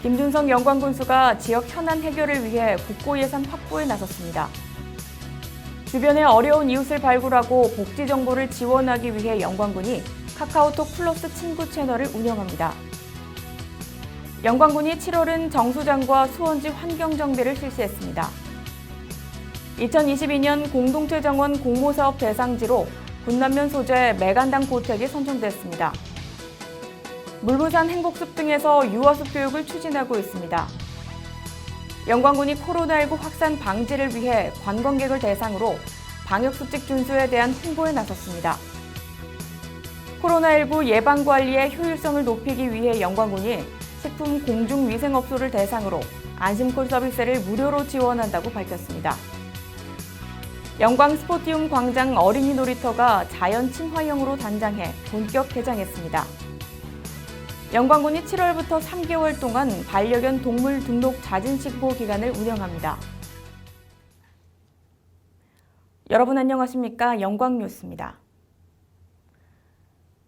김준성 영광군수가 지역 현안 해결을 위해 국고 예산 확보에 나섰습니다. 주변의 어려운 이웃을 발굴하고 복지 정보를 지원하기 위해 영광군이 카카오톡 플러스 친구 채널을 운영합니다. 영광군이 7월은 정수장과 수원지 환경정비를 실시했습니다. 2022년 공동체 정원 공모사업 대상지로 군남면 소재 매간당 고택이 선정됐습니다. 물부산 행복숲 등에서 유아숲 교육을 추진하고 있습니다. 영광군이 코로나19 확산 방지를 위해 관광객을 대상으로 방역수칙 준수에 대한 홍보에 나섰습니다. 코로나19 예방관리의 효율성을 높이기 위해 영광군이 식품 공중위생업소를 대상으로 안심콜 서비스를 무료로 지원한다고 밝혔습니다. 영광 스포티움 광장 어린이 놀이터가 자연 친화형으로 단장해 본격 개장했습니다. 영광군이 7월부터 3개월 동안 반려견 동물 등록 자진 신고 기간을 운영합니다. 여러분 안녕하십니까? 영광뉴스입니다.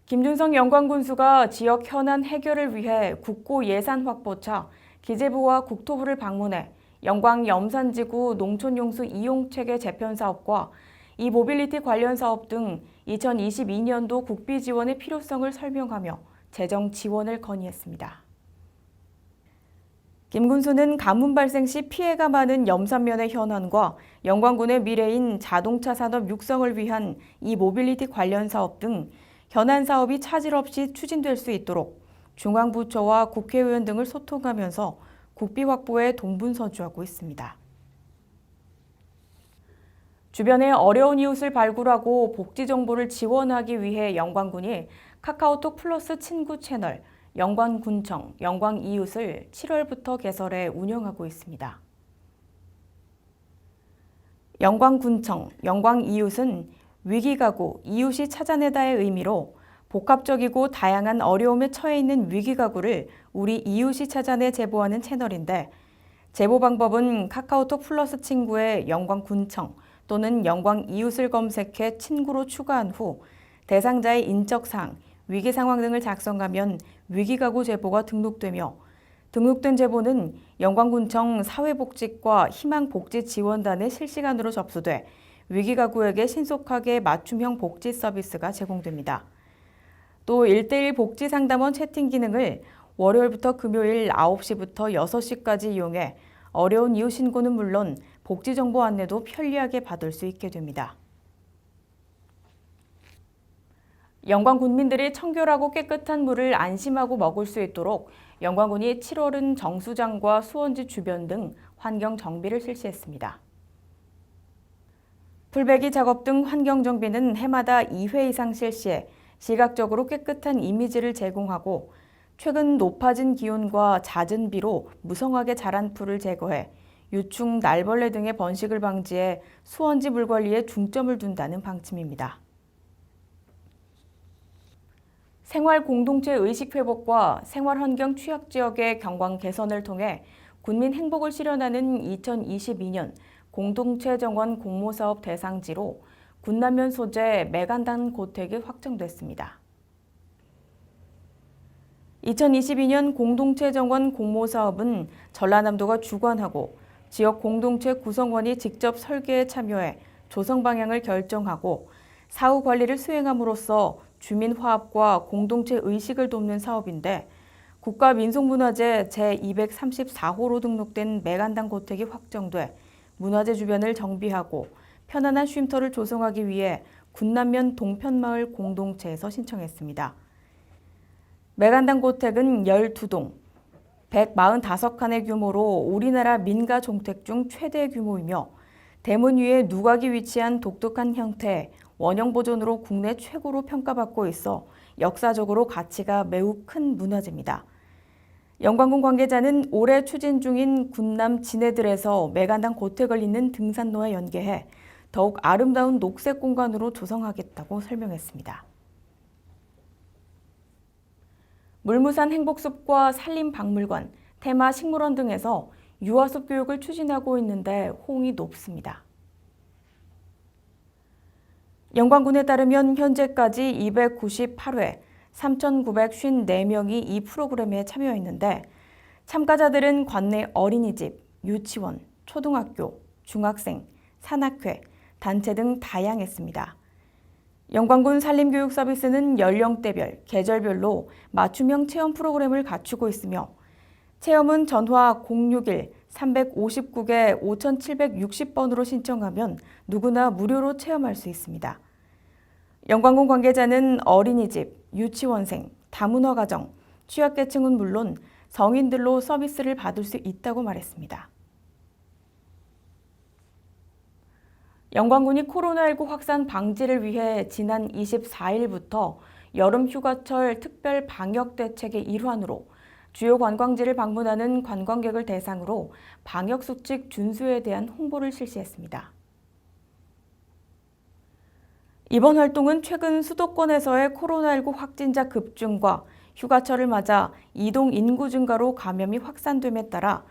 김준성 영광군수가 지역 현안 해결을 위해 국고 예산 확보차 기재부와 국토부를 방문해 영광 염산지구 농촌용수 이용체계 재편 사업과 이모빌리티 관련 사업 등 2022년도 국비 지원의 필요성을 설명하며 재정 지원을 건의했습니다. 김 군수는 가뭄 발생 시 피해가 많은 염산면의 현안과 영광군의 미래인 자동차 산업 육성을 위한 이모빌리티 관련 사업 등 현안 사업이 차질 없이 추진될 수 있도록 중앙부처와 국회의원 등을 소통하면서 국비 확보에 동분서주하고 있습니다. 주변의 어려운 이웃을 발굴하고 복지 정보를 지원하기 위해 영광군이 카카오톡 플러스 친구 채널 영광군청, 영광이웃을 7월부터 개설해 운영하고 있습니다. 영광군청, 영광이웃은 위기가구, 이웃이 찾아내다의 의미로 복합적이고 다양한 어려움에 처해 있는 위기가구를 우리 이웃이 찾아내 제보하는 채널인데 제보 방법은 카카오톡 플러스 친구에 영광군청 또는 영광이웃을 검색해 친구로 추가한 후 대상자의 인적사항, 위기상황 등을 작성하면 위기가구 제보가 등록되며 등록된 제보는 영광군청 사회복지과 희망복지지원단에 실시간으로 접수돼 위기가구에게 신속하게 맞춤형 복지 서비스가 제공됩니다. 또 1:1 복지상담원 채팅 기능을 월요일부터 금요일 9시부터 6시까지 이용해 어려운 이웃 신고는 물론 복지정보 안내도 편리하게 받을 수 있게 됩니다. 영광 군민들이 청결하고 깨끗한 물을 안심하고 먹을 수 있도록 영광군이 7월은 정수장과 수원지 주변 등 환경 정비를 실시했습니다. 풀베기 작업 등 환경 정비는 해마다 2회 이상 실시해 시각적으로 깨끗한 이미지를 제공하고 최근 높아진 기온과 잦은 비로 무성하게 자란 풀을 제거해 유충, 날벌레 등의 번식을 방지해 수원지 물 관리에 중점을 둔다는 방침입니다. 생활 공동체 의식 회복과 생활 환경 취약 지역의 경관 개선을 통해 군민 행복을 실현하는 2022년 공동체 정원 공모사업 대상지로 군남면 소재 매간당 고택이 확정됐습니다. 2022년 공동체 정원 공모사업은 전라남도가 주관하고 지역 공동체 구성원이 직접 설계에 참여해 조성 방향을 결정하고 사후 관리를 수행함으로써 주민 화합과 공동체 의식을 돕는 사업인데 국가민속문화재 제234호로 등록된 매간당 고택이 확정돼 문화재 주변을 정비하고 편안한 쉼터를 조성하기 위해 군남면 동편마을 공동체에서 신청했습니다. 매간당 고택은 12동, 145칸의 규모로 우리나라 민가 종택 중 최대 규모이며 대문 위에 누각이 위치한 독특한 형태, 원형 보존으로 국내 최고로 평가받고 있어 역사적으로 가치가 매우 큰 문화재입니다. 영광군 관계자는 올해 추진 중인 군남 진해들에서 매간당 고택을 잇는 등산로와 연계해 더욱 아름다운 녹색 공간으로 조성하겠다고 설명했습니다. 물무산 행복숲과 산림박물관, 테마식물원 등에서 유아숲 교육을 추진하고 있는데 호응이 높습니다. 영광군에 따르면 현재까지 298회 3,954명이 이 프로그램에 참여했는데 참가자들은 관내 어린이집, 유치원, 초등학교, 중학생, 산악회, 단체 등 다양했습니다. 영광군 산림교육 서비스는 연령대별, 계절별로 맞춤형 체험 프로그램을 갖추고 있으며 체험은 전화 061-359개 5760번으로 신청하면 누구나 무료로 체험할 수 있습니다. 영광군 관계자는 어린이집, 유치원생, 다문화가정, 취약계층은 물론 성인들로 서비스를 받을 수 있다고 말했습니다. 영광군이 코로나19 확산 방지를 위해 지난 24일부터 여름 휴가철 특별 방역 대책의 일환으로 주요 관광지를 방문하는 관광객을 대상으로 방역 수칙 준수에 대한 홍보를 실시했습니다. 이번 활동은 최근 수도권에서의 코로나19 확진자 급증과 휴가철을 맞아 이동 인구 증가로 감염이 확산됨에 따라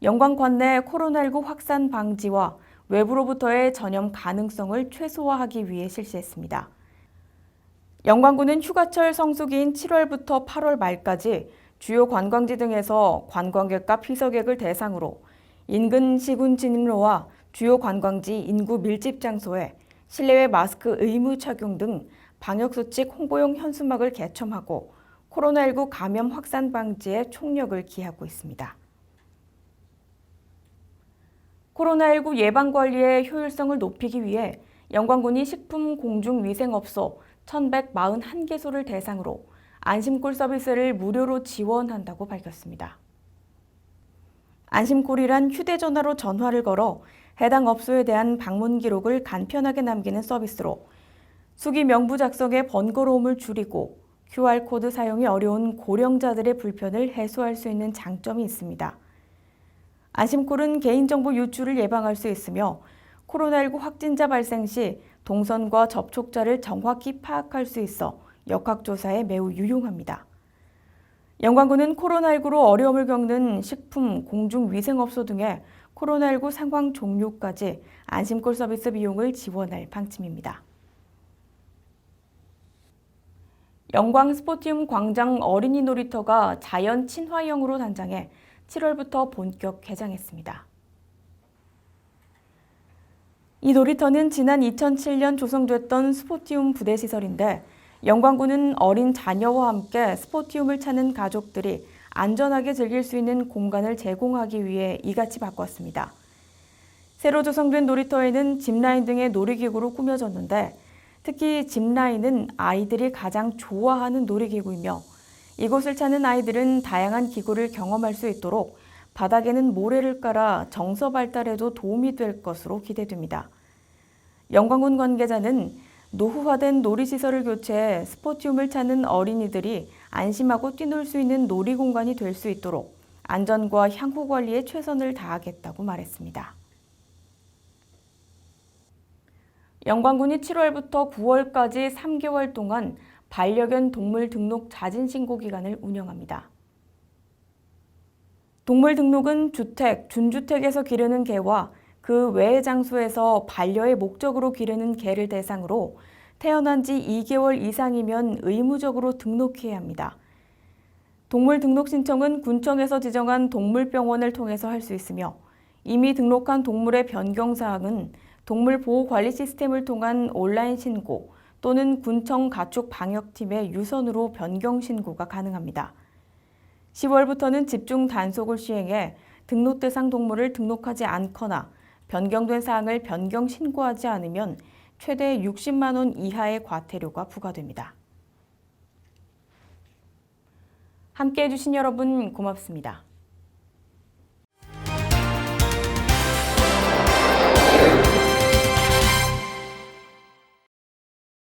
영광 관내 코로나19 확산 방지와 외부로부터의 전염 가능성을 최소화하기 위해 실시했습니다. 영광군은 휴가철 성수기인 7월부터 8월 말까지 주요 관광지 등에서 관광객과 피서객을 대상으로 인근 시군 진입로와 주요 관광지 인구 밀집 장소에 실내외 마스크 의무 착용 등 방역수칙 홍보용 현수막을 개첨하고 코로나19 감염 확산 방지에 총력을 기하고 있습니다. 코로나19 예방관리의 효율성을 높이기 위해 영광군이 식품공중위생업소 1,141개소를 대상으로 안심콜 서비스를 무료로 지원한다고 밝혔습니다. 안심콜이란 휴대전화로 전화를 걸어 해당 업소에 대한 방문 기록을 간편하게 남기는 서비스로 수기 명부 작성의 번거로움을 줄이고 QR코드 사용이 어려운 고령자들의 불편을 해소할 수 있는 장점이 있습니다. 안심콜은 개인정보 유출을 예방할 수 있으며 코로나19 확진자 발생 시 동선과 접촉자를 정확히 파악할 수 있어 역학조사에 매우 유용합니다. 영광군은 코로나19로 어려움을 겪는 식품, 공중위생업소 등의 코로나19 상황 종료까지 안심콜 서비스 비용을 지원할 방침입니다. 영광 스포티움 광장 어린이 놀이터가 자연 친화형으로 단장해 7월부터 본격 개장했습니다. 이 놀이터는 지난 2007년 조성됐던 스포티움 부대시설인데 영광군은 어린 자녀와 함께 스포티움을 찾는 가족들이 안전하게 즐길 수 있는 공간을 제공하기 위해 이같이 바꿨습니다. 새로 조성된 놀이터에는 짚라인 등의 놀이기구로 꾸며졌는데 특히 짚라인은 아이들이 가장 좋아하는 놀이기구이며 이곳을 찾는 아이들은 다양한 기구를 경험할 수 있도록 바닥에는 모래를 깔아 정서 발달에도 도움이 될 것으로 기대됩니다. 영광군 관계자는 노후화된 놀이시설을 교체해 스포티움을 찾는 어린이들이 안심하고 뛰놀 수 있는 놀이공간이 될 수 있도록 안전과 향후 관리에 최선을 다하겠다고 말했습니다. 영광군이 7월부터 9월까지 3개월 동안 반려견 동물 등록 자진 신고 기간을 운영합니다. 동물 등록은 주택, 준주택에서 기르는 개와 그 외의 장소에서 반려의 목적으로 기르는 개를 대상으로 태어난 지 2개월 이상이면 의무적으로 등록해야 합니다. 동물 등록 신청은 군청에서 지정한 동물병원을 통해서 할 수 있으며 이미 등록한 동물의 변경사항은 동물보호관리 시스템을 통한 온라인 신고 또는 군청 가축 방역팀의 유선으로 변경 신고가 가능합니다. 10월부터는 집중 단속을 시행해 등록 대상 동물을 등록하지 않거나 변경된 사항을 변경 신고하지 않으면 최대 60만 원 이하의 과태료가 부과됩니다. 함께해 주신 여러분 고맙습니다.